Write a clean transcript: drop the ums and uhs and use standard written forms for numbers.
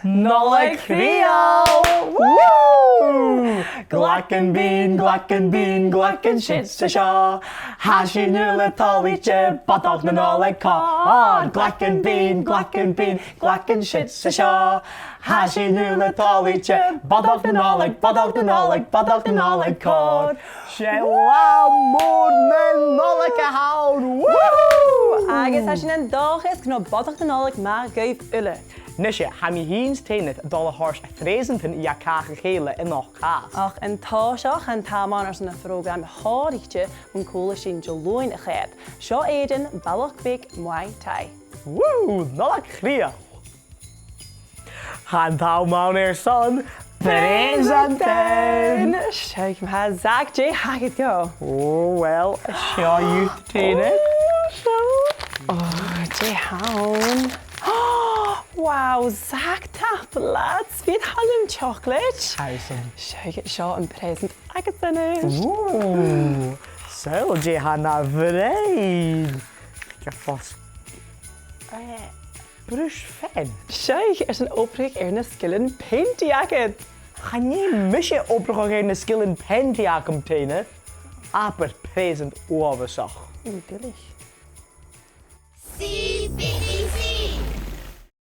Nolla Creole! Woo! Glac and bean, glac and shit to shaw. Hashi nula toliche, badog na nolla cod. Glac and bean, glac and shit to shaw. Hashi nula toliche, badog na nolla cod. Shewa mood men nolla cahoud. Woo! Agus hashi nan dochis kno badog na nolla maar geif ulle. Nisje, ha mi hiens teinet dolle hors Prèasantan ja kage gele in nog kaas. Ach en táiseach an táman ar na program háiríte an coolla sin jo loin a chéad. Seo éidir bailach big Muay Thai. Woo, Nolla Creole. Han touwman airson, Prèasantan. Sheikh ha Zach J Haggett go. Oh well, sure you teinet. Oh, J Hound. Wow, Zach tap lads, feed Hallam chocolate. Airson. Sheikh Shaw and present. I get the Ooh, so je han na vreid. Ik vast. Brush fan. Sheikh is een oprecht er skillen paint jacket. Ga je misje opgegaan skill in pen te jaken tenen? Aber present overzag. Billig.